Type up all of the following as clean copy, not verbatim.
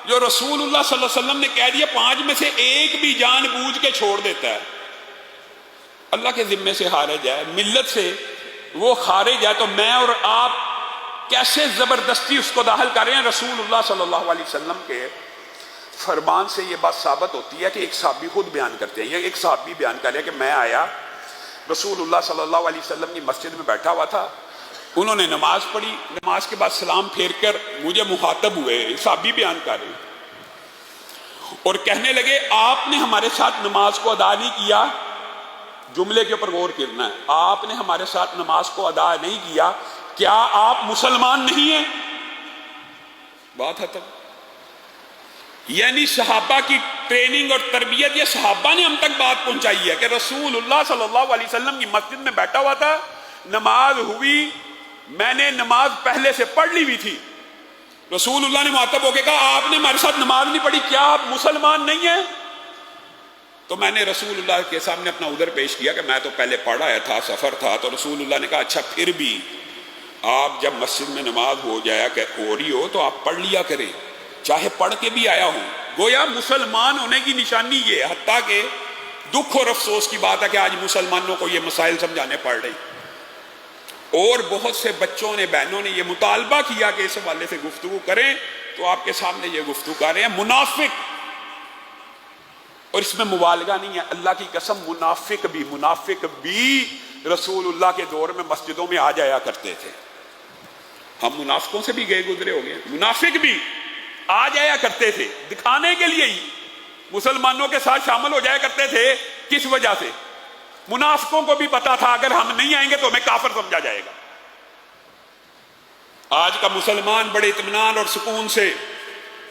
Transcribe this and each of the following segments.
جو رسول اللہ صلی اللہ علیہ وسلم نے کہہ دیا 5 میں سے ایک بھی جان بوجھ کے چھوڑ دیتا ہے اللہ کے ذمے سے خارج ہے، ملت سے وہ خارج ہے، تو میں اور آپ کیسے زبردستی اس کو داخل کر رہے ہیں؟ رسول اللہ صلی اللہ علیہ وسلم کے فرمان سے یہ بات ثابت ہوتی ہے کہ ایک صحابی خود بیان کرتے ہیں، یہ ایک صحابی بیان کر رہے ہیں کہ میں آیا، رسول اللہ صلی اللہ علیہ وسلم کی مسجد میں بیٹھا ہوا تھا، انہوں نے نماز پڑھی، نماز کے بعد سلام پھیر کر مجھے مخاطب ہوئے، صحابی بیان کر رہے ہیں، اور کہنے لگے آپ نے ہمارے ساتھ نماز کو ادا نہیں کیا، جملے کے اوپر غور کرنا ہے، آپ نے ہمارے ساتھ نماز کو ادا نہیں کیا، کیا آپ مسلمان نہیں ہیں؟ بات ختم۔ یعنی صحابہ کی ٹریننگ اور تربیت، یہ صحابہ نے ہم تک بات پہنچائی ہے کہ رسول اللہ صلی اللہ علیہ وسلم کی مسجد میں بیٹھا ہوا تھا، نماز ہوئی، میں نے نماز پہلے سے پڑھ لی ہوئی تھی، رسول اللہ نے مخاطب ہو کے کہا آپ نے ہمارے ساتھ نماز نہیں پڑھی، کیا آپ مسلمان نہیں ہیں؟ تو میں نے رسول اللہ کے سامنے اپنا عذر پیش کیا کہ میں تو پہلے پڑھ آیا تھا، سفر تھا، تو رسول اللہ نے کہا اچھا پھر بھی آپ جب مسجد میں نماز ہو رہی ہو تو آپ پڑھ لیا کریں، چاہے پڑھ کے بھی آیا ہوں۔ گویا مسلمان ہونے کی نشانی یہ ہے، حتیٰ کہ دکھ اور افسوس کی بات ہے کہ آج مسلمانوں کو یہ مسائل سمجھانے پڑ رہے، اور بہت سے بچوں نے، بہنوں نے یہ مطالبہ کیا کہ اس حوالے سے گفتگو کریں، تو آپ کے سامنے یہ گفتگو کر رہے ہیں۔ منافق، اور اس میں مبالغہ نہیں ہے، اللہ کی قسم منافق بھی رسول اللہ کے دور میں مسجدوں میں آ جایا کرتے تھے، ہم منافقوں سے بھی گئے گزرے ہو گئے، منافق بھی آ جایا کرتے تھے، دکھانے کے لیے ہی مسلمانوں کے ساتھ شامل ہو جایا کرتے تھے۔ کس وجہ سے؟ منافقوں کو بھی پتا تھا اگر ہم نہیں آئیں گے تو ہمیں کافر سمجھا جائے گا۔ آج کا مسلمان بڑے اطمینان اور سکون سے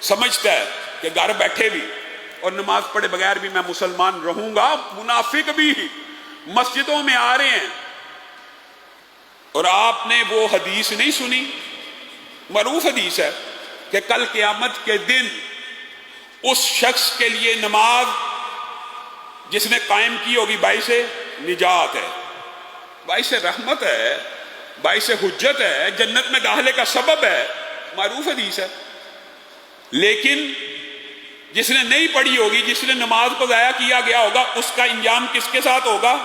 سمجھتا ہے کہ گھر بیٹھے بھی اور نماز پڑھے بغیر بھی میں مسلمان رہوں گا۔ منافق بھی مسجدوں میں آ رہے ہیں، اور آپ نے وہ حدیث نہیں سنی، معروف حدیث ہے کہ کل قیامت کے دن اس شخص کے لیے نماز جس نے قائم کی ہوگی باعث نجات ہے، باعث رحمت ہے، باعث حجت ہے، جنت میں داخلے کا سبب ہے، معروف حدیث ہے۔ لیکن جس نے نہیں پڑھی ہوگی، جس نے نماز کو ضائع کیا گیا ہوگا، اس کا انجام کس کے ساتھ ہوگا؟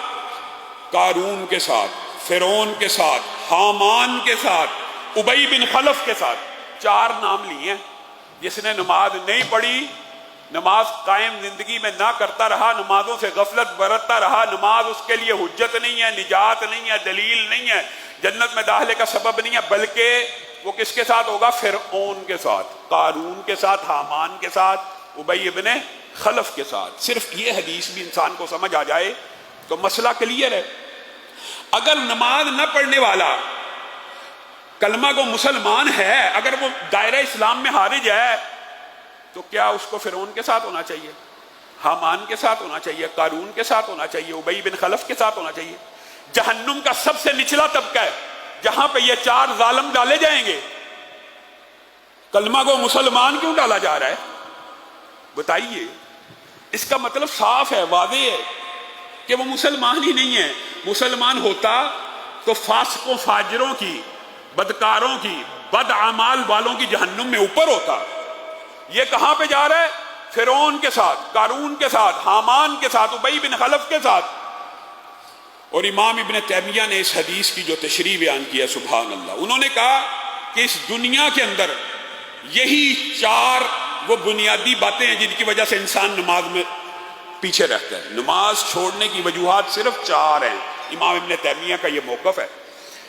قارون کے ساتھ، فرعون کے ساتھ، حامان کے ساتھ، ابی بن خلف کے ساتھ۔ 4 نام لیے ہیں۔ جس نے نماز نہیں پڑھی، نماز قائم زندگی میں نہ کرتا رہا، نمازوں سے غفلت برتتا رہا، نماز اس کے لیے حجت نہیں ہے، نجات نہیں ہے، دلیل نہیں ہے، جنت میں داخلے کا سبب نہیں ہے، بلکہ وہ کس کے ساتھ ہوگا؟ فرعون کے ساتھ، قارون کے ساتھ، حامان کے ساتھ، ابی بن خلف کے ساتھ۔ صرف یہ حدیث بھی انسان کو سمجھ آ جائے تو مسئلہ کلیئر ہے۔ اگر نماز نہ پڑھنے والا کلمہ کو مسلمان ہے، اگر وہ دائرہ اسلام میں خارج ہے، تو کیا اس کو فرعون کے ساتھ ہونا چاہیے، حامان کے ساتھ ہونا چاہیے، قارون کے ساتھ ہونا چاہیے، ابی بن خلف کے ساتھ ہونا چاہیے؟ جہنم کا سب سے نچلا طبقہ ہے جہاں پہ یہ 4 ظالم ڈالے جائیں گے، کلمہ کو مسلمان کیوں ڈالا جا رہا ہے؟ بتائیے۔ اس کا مطلب صاف ہے، واضح ہے کہ وہ مسلمان ہی نہیں ہے۔ مسلمان ہوتا تو فاسقوں فاجروں کی، بدکاروں کی، بد اعمال والوں کی جہنم میں اوپر ہوتا۔ یہ کہاں پہ جا رہا ہے؟ فرعون کے ساتھ، قارون کے ساتھ، حامان کے ساتھ، ابی بن خلف کے ساتھ۔ اور امام ابن تیمیہ نے اس حدیث کی جو تشریح بیان کیا، سبحان اللہ، انہوں نے کہا کہ اس دنیا کے اندر یہی 4 وہ بنیادی باتیں ہیں جن کی وجہ سے انسان نماز میں پیچھے رہتا ہے۔ نماز چھوڑنے کی وجوہات صرف 4 ہیں۔ امام ابن تیمیہ کا یہ موقف ہے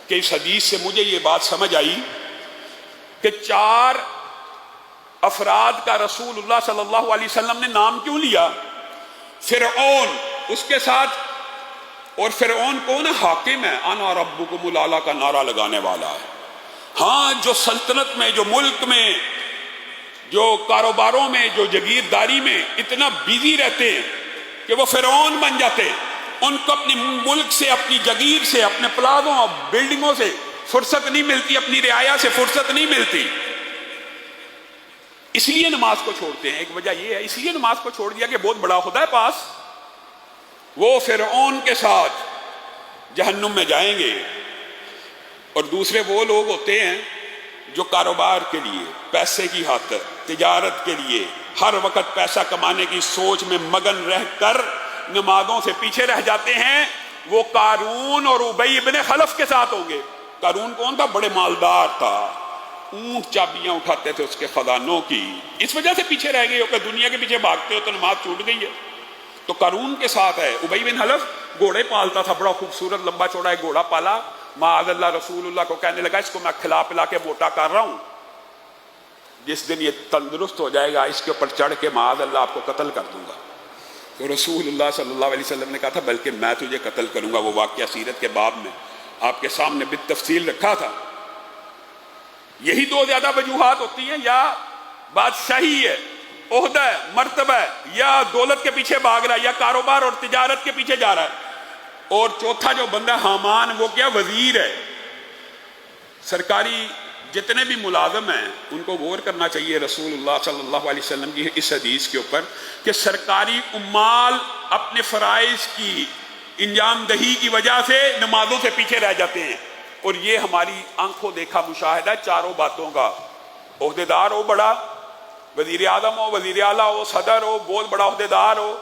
کہ اس حدیث سے مجھے یہ بات سمجھ آئی کہ 4 افراد کا رسول اللہ صلی اللہ علیہ وسلم نے نام کیوں لیا؟ فرعون اس کے ساتھ، اور فرعون کون ہے؟ حاکم ہے، انا ربکم الاعلی کا نعرہ لگانے والا ہے۔ ہاں، جو سلطنت میں، جو ملک میں، جو کاروباروں میں، جو جگیرداری میں اتنا بیزی رہتے ہیں کہ وہ فرعون بن جاتے ہیں، ان کو اپنی ملک سے، اپنی جگیر سے، اپنے پلازوں اور بلڈنگوں سے فرصت نہیں ملتی، اپنی رعایا سے فرصت نہیں ملتی، اس لیے نماز کو چھوڑتے ہیں۔ ایک وجہ یہ ہے، اس لیے نماز کو چھوڑ دیا کہ بہت بڑا خدا ہے پاس، وہ فرعون کے ساتھ جہنم میں جائیں گے۔ اور دوسرے وہ لوگ ہوتے ہیں جو کاروبار کے لیے، پیسے کی خاطر، تجارت کے لیے ہر وقت پیسہ کمانے کی سوچ میں مگن رہ کر نمازوں سے پیچھے رہ جاتے ہیں، وہ قارون اور ابی ابن خلف کے ساتھ ہوں گے۔ قارون کون تھا؟ بڑے مالدار تھا، اونٹ چابیاں اٹھاتے تھے اس کے خزانوں کی، اس وجہ سے پیچھے رہ گئے ہو کہ دنیا کے پیچھے بھاگتے ہو تو نماز چھوٹ گئی ہے۔ تو قارون کے ساتھ ہے۔ ابی بن خلف گھوڑے پالتا تھا، بڑا خوبصورت لمبا چوڑا ایک گھوڑا پالا، معاذ اللہ رسول اللہ کو کہنے لگا اس کو میں کھلا پلا کے موٹا کر رہا ہوں، جس دن یہ تندرست ہو جائے گا اس کے اوپر چڑھ کے معاذ اللہ آپ کو قتل کر دوں گا۔ تو رسول اللہ صلی اللہ علیہ وسلم نے کہا تھا بلکہ میں تجھے قتل کروں گا۔ وہ واقعہ سیرت کے باب میں آپ کے سامنے بالتفصیل رکھا تھا۔ یہی دو زیادہ وجوہات ہوتی ہیں، یا بادشاہی ہے، عہدہ ہے، مرتبہ ہے، یا دولت کے پیچھے بھاگ رہا ہے، یا کاروبار اور تجارت کے پیچھے جا رہا ہے۔ اور چوتھا جو بندہ حامان، وہ کیا؟ وزیر ہے۔ سرکاری جتنے بھی ملازم ہیں ان کو غور کرنا چاہیے رسول اللہ صلی اللہ علیہ وسلم کی اس حدیث کے اوپر کہ سرکاری عمال اپنے فرائض کی انجام دہی کی وجہ سے نمازوں سے پیچھے رہ جاتے ہیں، اور یہ ہماری آنکھوں دیکھا مشاہدہ ہے چاروں باتوں کا۔ عہدے دار ہو بڑا، وزیر اعظم ہو، وزیر اعلیٰ ہو، صدر ہو، بہت بڑا عہدے دار ہو،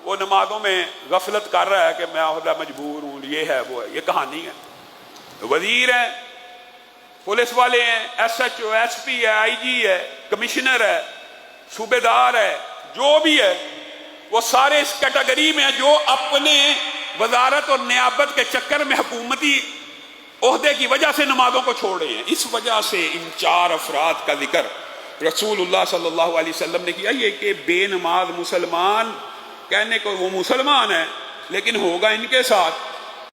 وہ نمازوں میں غفلت کر رہا ہے کہ میں عہدہ مجبور ہوں، یہ ہے وہ ہے، یہ کہانی ہے۔ وزیر ہے، پولیس والے ہیں، S H O, S P ہے، آئی جی ہے، کمشنر ہے، صوبے دار ہے، جو بھی ہے، وہ سارے اس کیٹیگری میں ہیں جو اپنے وزارت اور نیابت کے چکر میں حکومتی عہدے کی وجہ سے نمازوں کو چھوڑ رہے ہیں۔ اس وجہ سے ان چار افراد کا ذکر رسول اللہ صلی اللہ علیہ وسلم نے کیا، یہ کہ بے نماز مسلمان کہنے کو وہ مسلمان ہے لیکن ہوگا ان کے ساتھ